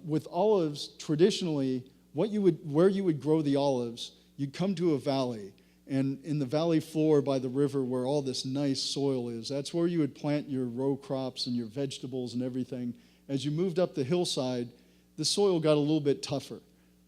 With olives, traditionally, where you would grow the olives, you'd come to a valley, and in the valley floor by the river where all this nice soil is, that's where you would plant your row crops and your vegetables and everything. As you moved up the hillside, the soil got a little bit tougher.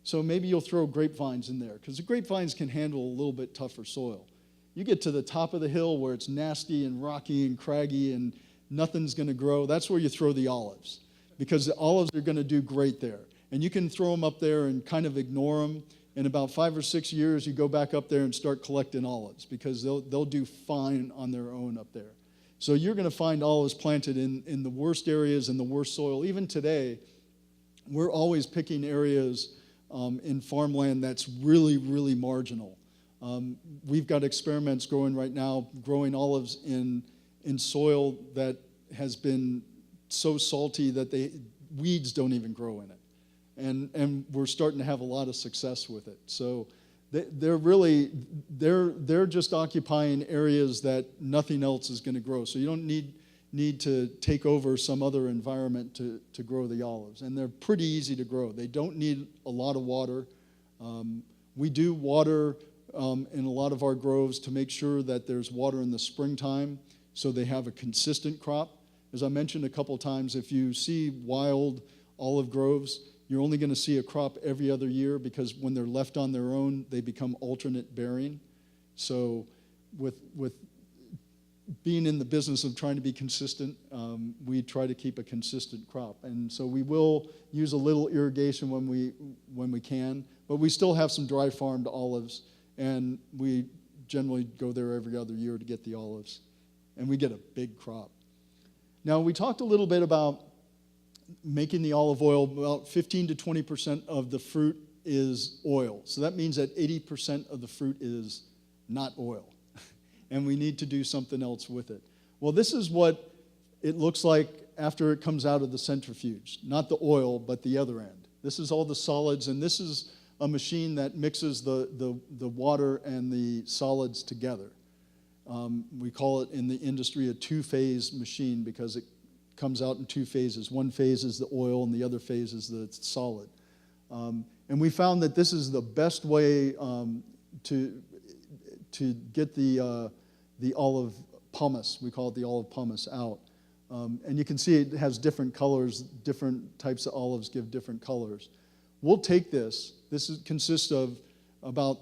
So maybe you'll throw grapevines in there, because the grapevines can handle a little bit tougher soil. You get to the top of the hill where it's nasty and rocky and craggy and nothing's going to grow, that's where you throw the olives, because the olives are going to do great there. And you can throw them up there and kind of ignore them. in about 5 or 6 years, you go back up there and start collecting olives because they'll do fine on their own up there. So you're going to find olives planted in the worst areas, in the worst soil. Even today, we're always picking areas in farmland that's really, really marginal. We've got experiments going right now, growing olives in soil that has been so salty that weeds don't even grow in it. And we're starting to have a lot of success with it. So they're just occupying areas that nothing else is going to grow. So you don't need to take over some other environment to grow the olives. And they're pretty easy to grow. They don't need a lot of water. We do water in a lot of our groves to make sure that there's water in the springtime so they have a consistent crop. As I mentioned a couple times, if you see wild olive groves, you're only going to see a crop every other year because when they're left on their own, they become alternate bearing. So with being in the business of trying to be consistent, we try to keep a consistent crop. And so we will use a little irrigation when we can, but we still have some dry farmed olives, and we generally go there every other year to get the olives, and we get a big crop. Now, we talked a little bit about making the olive oil. About 15 to 20% of the fruit is oil. So that means that 80% of the fruit is not oil. And we need to do something else with it. Well, this is what it looks like after it comes out of the centrifuge. Not the oil, but the other end. This is all the solids, and this is a machine that mixes the water and the solids together. We call it in the industry a two-phase machine because it comes out in two phases. One phase is the oil, and the other phase is the solid. And we found that this is the best way to get the olive pumice, we call it the olive pumice, out. And you can see it has different colors. Different types of olives give different colors. We'll take this. Consists of about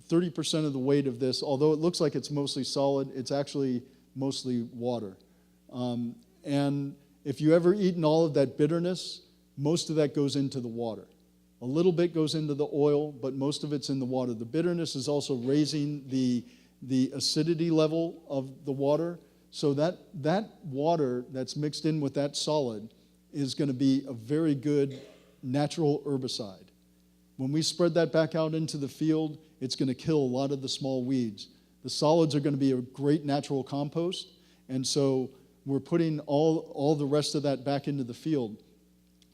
30% of the weight of this. Although it looks like it's mostly solid, it's actually mostly water. And if you ever eat an olive, that bitterness, most of that goes into the water. A little bit goes into the oil, but most of it's in the water. The bitterness is also raising the acidity level of the water. So that water that's mixed in with that solid is going to be a very good natural herbicide. When we spread that back out into the field, it's going to kill a lot of the small weeds. The solids are going to be a great natural compost, and so we're putting all the rest of that back into the field.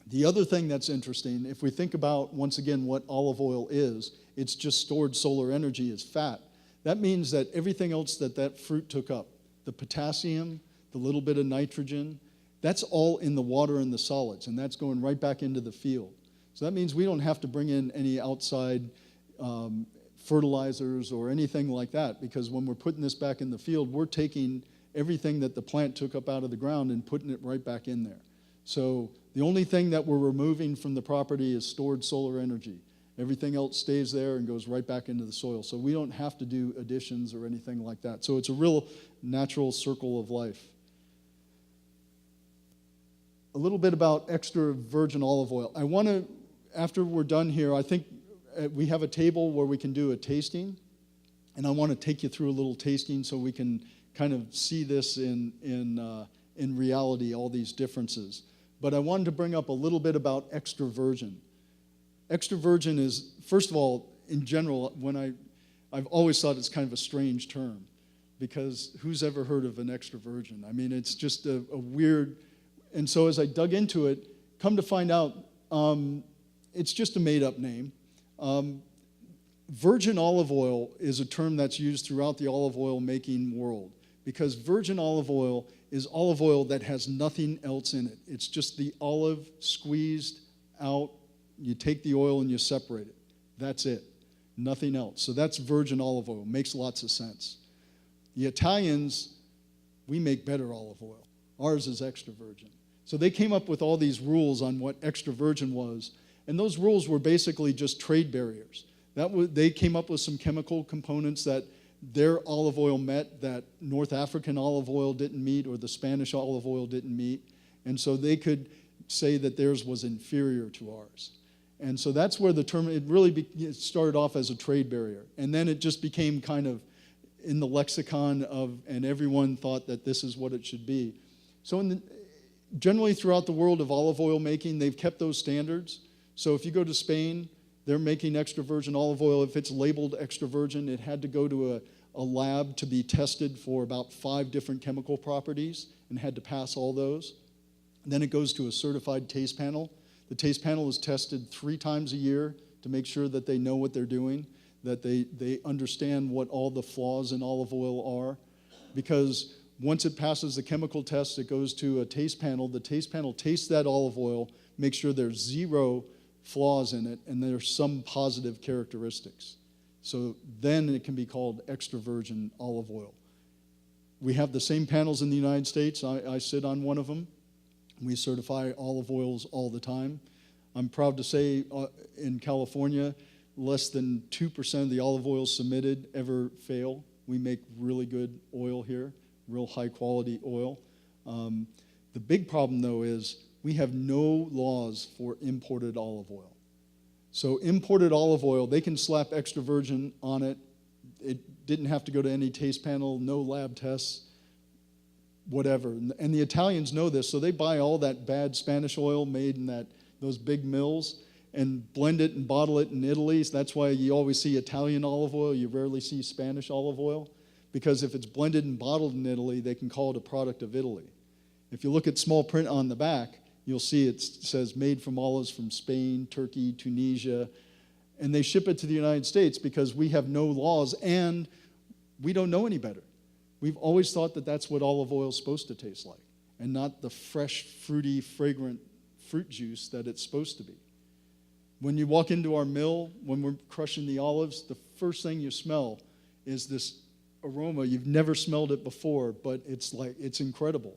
The other thing that's interesting, if we think about, once again, what olive oil is, it's just stored solar energy as fat. That means that everything else that fruit took up, the potassium, the little bit of nitrogen, that's all in the water and the solids, and that's going right back into the field. So that means we don't have to bring in any outside fertilizers or anything like that, because when we're putting this back in the field, we're taking everything that the plant took up out of the ground and putting it right back in there. So the only thing that we're removing from the property is stored solar energy. Everything else stays there and goes right back into the soil. So we don't have to do additions or anything like that. So it's a real natural circle of life. A little bit about extra virgin olive oil. I want to, after we're done here, I think we have a table where we can do a tasting. And I want to take you through a little tasting so we can kind of see this in reality, all these differences. But I wanted to bring up a little bit about extra virgin. Extra virgin is, first of all, in general, I've always thought it's kind of a strange term, because who's ever heard of an extra virgin? I mean, it's just a weird, and so as I dug into it, come to find out, it's just a made-up name. Virgin olive oil is a term that's used throughout the olive oil making world, because virgin olive oil is olive oil that has nothing else in it. It's just the olive squeezed out. You take the oil and you separate it. That's it. Nothing else. So that's virgin olive oil. Makes lots of sense. The Italians, we make better olive oil. Ours is extra virgin. So they came up with all these rules on what extra virgin was, and those rules were basically just trade barriers. They came up with some chemical components that their olive oil met that North African olive oil didn't meet, or the Spanish olive oil didn't meet, and so they could say that theirs was inferior to ours. And so that's where the term, it started off as a trade barrier. And then it just became kind of in the lexicon and everyone thought that this is what it should be. So generally throughout the world of olive oil making, they've kept those standards. So if you go to Spain, they're making extra virgin olive oil. If it's labeled extra virgin, it had to go to a lab to be tested for about 5 different chemical properties and had to pass all those. And then it goes to a certified taste panel. The taste panel is tested 3 times a year to make sure that they know what they're doing, that they understand what all the flaws in olive oil are. Because once it passes the chemical test, it goes to a taste panel. The taste panel tastes that olive oil, makes sure there's 0 flaws in it, and there's some positive characteristics. So then it can be called extra virgin olive oil. We have the same panels in the United States. I sit on one of them. We certify olive oils all the time. I'm proud to say in California, less than 2% of the olive oils submitted ever fail. We make really good oil here, real high quality oil. The big problem though is we have no laws for imported olive oil. So imported olive oil, they can slap extra virgin on it. It didn't have to go to any taste panel, no lab tests, whatever. And the Italians know this, so they buy all that bad Spanish oil made in those big mills and blend it and bottle it in Italy. So that's why you always see Italian olive oil, you rarely see Spanish olive oil, because if it's blended and bottled in Italy, they can call it a product of Italy. If you look at small print on the back, you'll see it says made from olives from Spain, Turkey, Tunisia, and they ship it to the United States because we have no laws and we don't know any better. We've always thought that that's what olive oil is supposed to taste like, and not the fresh, fruity, fragrant fruit juice that it's supposed to be. When you walk into our mill, when we're crushing the olives, the first thing you smell is this aroma. You've never smelled it before, but it's incredible.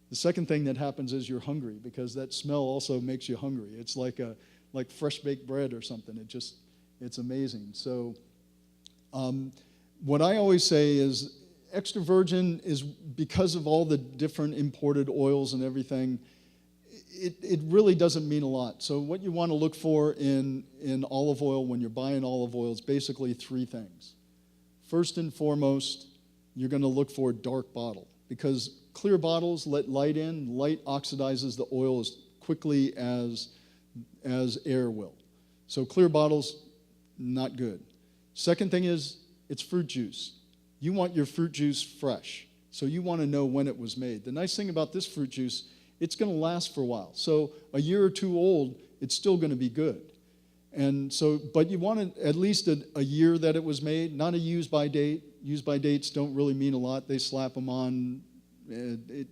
The second thing that happens is you're hungry, because that smell also makes you hungry. It's like fresh baked bread or something. It's amazing. So what I always say is extra virgin is, because of all the different imported oils and everything, it really doesn't mean a lot. So what you want to look for in olive oil when you're buying olive oil is basically 3 things. First and foremost, you're going to look for a dark bottle, because clear bottles let light in. Light oxidizes the oil as quickly as air will. So clear bottles, not good. Second thing is, it's fruit juice. You want your fruit juice fresh, so you want to know when it was made. The nice thing about this fruit juice, it's going to last for a while. So a year or 2 old, it's still going to be good. And so, but you want at least a year that it was made, not a use by date. Use by dates don't really mean a lot. They slap them on. The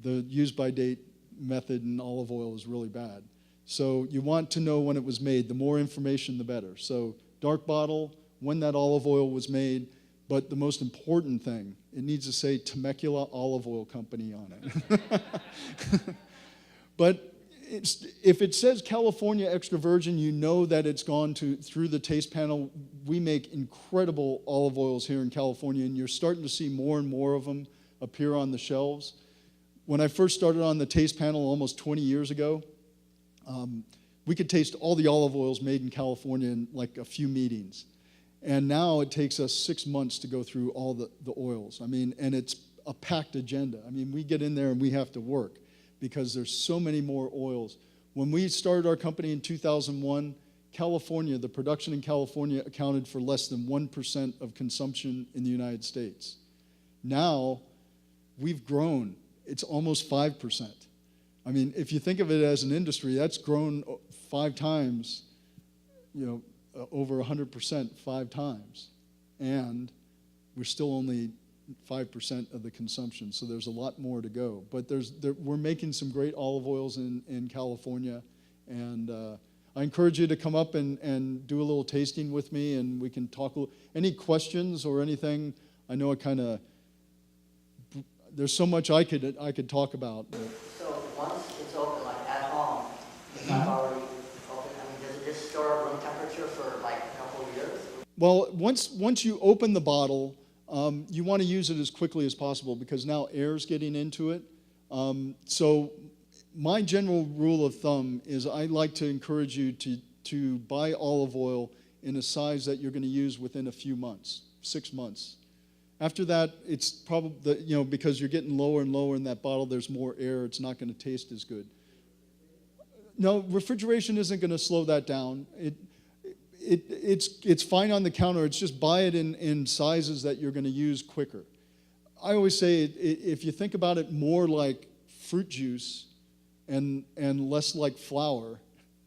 use by date method in olive oil is really bad. So you want to know when it was made. The more information, the better. So dark bottle, when that olive oil was made. But the most important thing, it needs to say Temecula Olive Oil Company on it. But if it says California extra virgin, you know that it's gone through the taste panel. We make incredible olive oils here in California, and you're starting to see more and more of them appear on the shelves. When I first started on the taste panel almost 20 years ago, we could taste all the olive oils made in California in like a few meetings. And now it takes us 6 months to go through all the oils. I mean, and it's a packed agenda. I mean, we get in there and we have to work because there's so many more oils. When we started our company in 2001, California, the production in California accounted for less than 1% of consumption in the United States. Now, we've grown. It's almost 5%. I mean, if you think of it as an industry, that's grown 5 times, over 100% 5 times, and we're still only 5% of the consumption, so there's a lot more to go. But we're making some great olive oils in California, and I encourage you to come up and do a little tasting with me, and we can talk a little. Any questions or anything? I know there's so much I could talk about. So once it's open, like at home, it's not already open. I mean, does it just store at room temperature for like a couple of years? Well, once you open the bottle, you want to use it as quickly as possible because now air's getting into it. So my general rule of thumb is I like to encourage you to buy olive oil in a size that you're going to use within a few months, 6 months. After that, it's probably, because you're getting lower and lower in that bottle, there's more air, it's not going to taste as good. No, refrigeration isn't going to slow that down. It's fine on the counter. It's just buy it in sizes that you're going to use quicker. I always say if you think about it more like fruit juice and less like flour,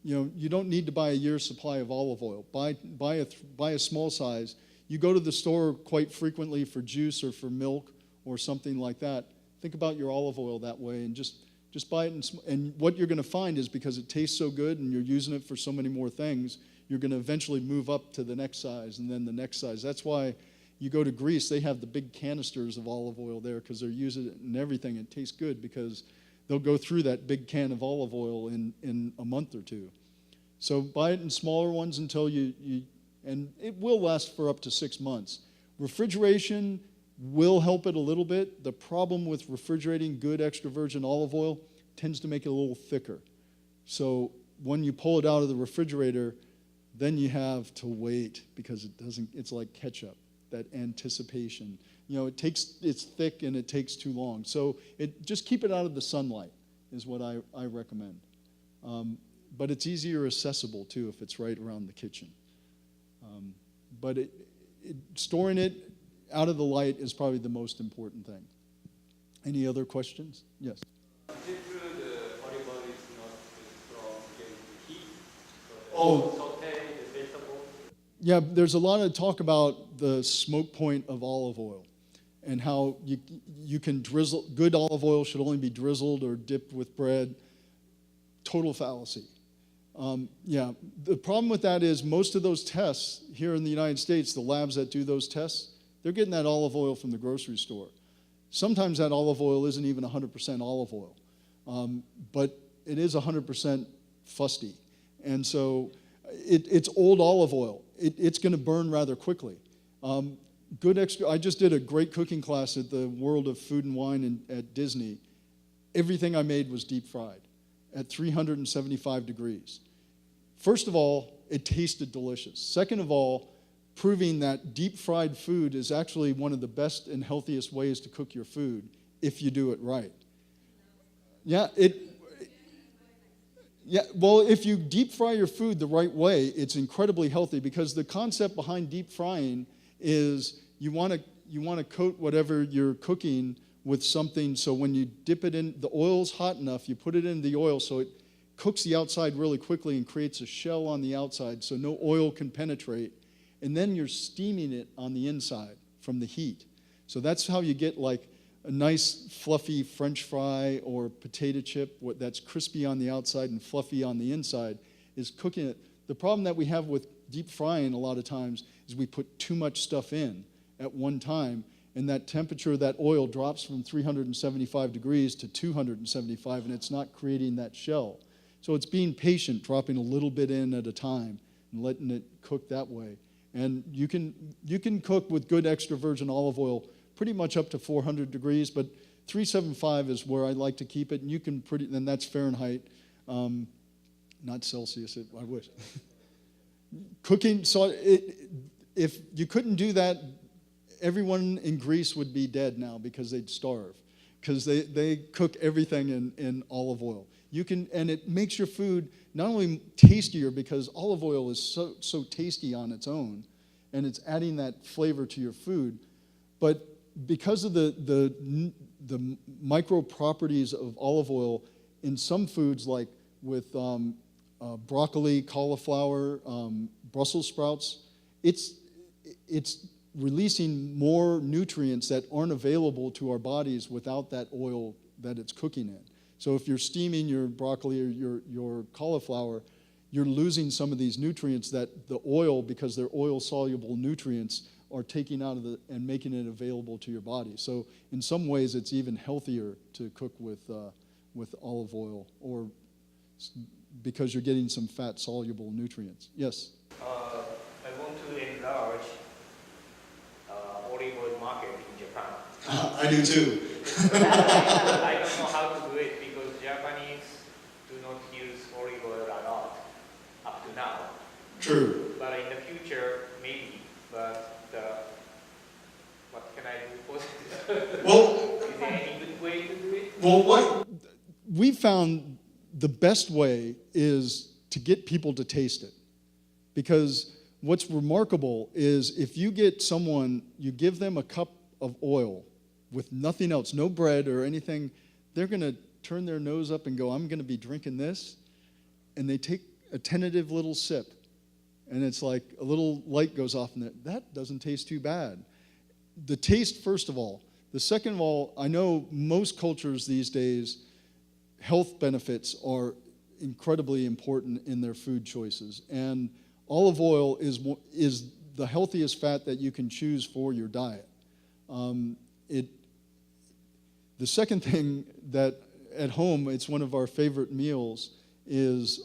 you don't need to buy a year's supply of olive oil. Buy a small size. You go to the store quite frequently for juice or for milk or something like that. Think about your olive oil that way and just buy it. And what you're going to find is because it tastes so good and you're using it for so many more things, you're going to eventually move up to the next size and then the next size. That's why you go to Greece, they have the big canisters of olive oil there because they're using it in everything. It tastes good because they'll go through that big can of olive oil in a month or two. So buy it in smaller ones until and it will last for up to 6 months. Refrigeration will help it a little bit. The problem with refrigerating good extra virgin olive oil tends to make it a little thicker. So when you pull it out of the refrigerator, then you have to wait because it's like ketchup, that anticipation. It's thick and it takes too long. So just keep it out of the sunlight is what I recommend. But it's easier accessible too if it's right around the kitchen. But storing it out of the light is probably the most important thing. Any other questions? Yes. Is it true the olive oil is not from getting the heat? So saute the vegetable? Yeah, there's a lot of talk about the smoke point of olive oil and how you can drizzle. Good olive oil should only be drizzled or dipped with bread. Total fallacy. The problem with that is most of those tests here in the United States, the labs that do those tests, they're getting that olive oil from the grocery store. Sometimes that olive oil isn't even 100% olive oil, but it is 100% fusty. And so it's old olive oil. It's going to burn rather quickly. I just did a great cooking class at the World of Food and Wine at Disney. Everything I made was deep fried at 375 degrees. First of all, it tasted delicious. Second of all, proving that deep fried food is actually one of the best and healthiest ways to cook your food if you do it right. Well, if you deep fry your food the right way, it's incredibly healthy because the concept behind deep frying is you want to coat whatever you're cooking with something so when you dip it in, the oil's hot enough, you put it in the oil so it cooks the outside really quickly and creates a shell on the outside so no oil can penetrate. And then you're steaming it on the inside from the heat. So that's how you get like a nice fluffy French fry or potato chip that's crispy on the outside and fluffy on the inside is cooking it. The problem that we have with deep frying a lot of times is we put too much stuff in at one time and that temperature, that oil drops from 375 degrees to 275 and it's not creating that shell. So it's being patient, dropping a little bit in at a time and letting it cook that way. And you can cook with good extra virgin olive oil pretty much up to 400 degrees, but 375 is where I like to keep it, and you can and that's Fahrenheit, not Celsius, I wish. Cooking, so if you couldn't do that, everyone in Greece would be dead now because they'd starve, because they cook everything in olive oil. And it makes your food not only tastier because olive oil is so tasty on its own, and it's adding that flavor to your food, but because of the micro properties of olive oil in some foods, like with broccoli, cauliflower, Brussels sprouts, it's releasing more nutrients that aren't available to our bodies without that oil that it's cooking in. So if you're steaming your broccoli or your cauliflower, you're losing some of these nutrients that the oil, because they're oil-soluble nutrients, are taking out of and making it available to your body. So in some ways, it's even healthier to cook with olive oil, or because you're getting some fat-soluble nutrients. Yes? I want to enlarge olive oil market in Japan. I do too. I don't know how to do it because Japanese do not use olive oil a lot up to now. True. But in the future, maybe. But what can I do for this? Well, Is there any good way to do it? well, what we found the best way is to get people to taste it. Because what's remarkable is if you get someone, you give them a cup of oil with nothing else, no bread or anything, they're going to turn their nose up and go, I'm going to be drinking this. And they take a tentative little sip. And it's like a little light goes off in there. That doesn't taste too bad. The taste, first of all. The second of all, I know most cultures these days, health benefits are incredibly important in their food choices. And olive oil is the healthiest fat that you can choose for your diet. The second thing that at home, it's one of our favorite meals, is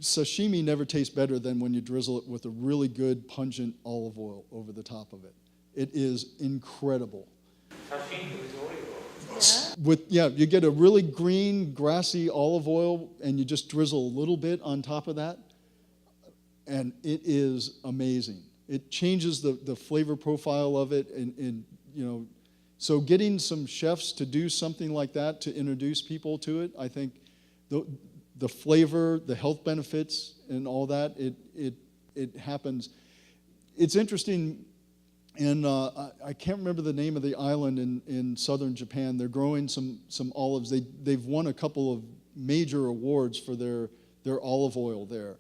sashimi never tastes better than when you drizzle it with a really good pungent olive oil over the top of it. It is incredible. Sashimi with olive oil. You get a really green, grassy olive oil, and you just drizzle a little bit on top of that, and it is amazing. It changes the flavor profile of it, and so getting some chefs to do something like that to introduce people to it, I think the flavor, the health benefits, and all that, it happens. It's interesting. And I can't remember the name of the island in southern Japan. They're growing some olives. They've won a couple of major awards for their olive oil there.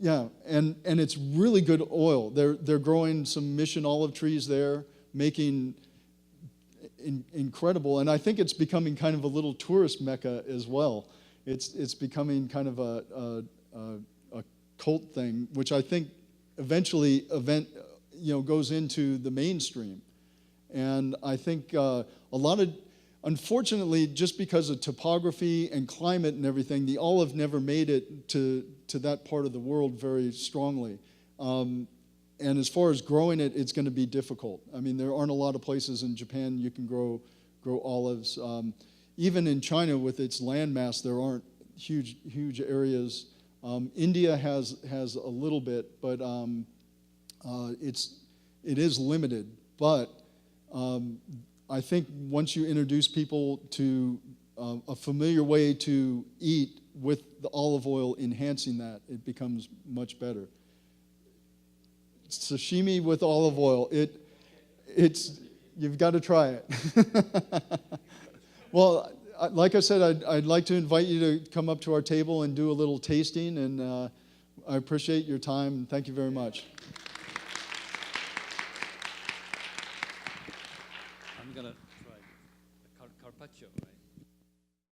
Yeah, and it's really good oil. They're growing some mission olive trees there, making incredible. And I think it's becoming kind of a little tourist mecca as well. It's becoming kind of a cult thing, which I think eventually goes into the mainstream. And I think a lot of, unfortunately, just because of topography and climate and everything, the olive never made it to that part of the world very strongly. And as far as growing it, it's going to be difficult. I mean, there aren't a lot of places in Japan you can grow olives. Even in China, with its landmass, there aren't huge areas. India has a little bit, but it is limited. But I think once you introduce people to a familiar way to eat with the olive oil enhancing that, it becomes much better. Sashimi with olive oil, you've got to try it. Well, like I said, I'd like to invite you to come up to our table and do a little tasting, and I appreciate your time, and thank you very much.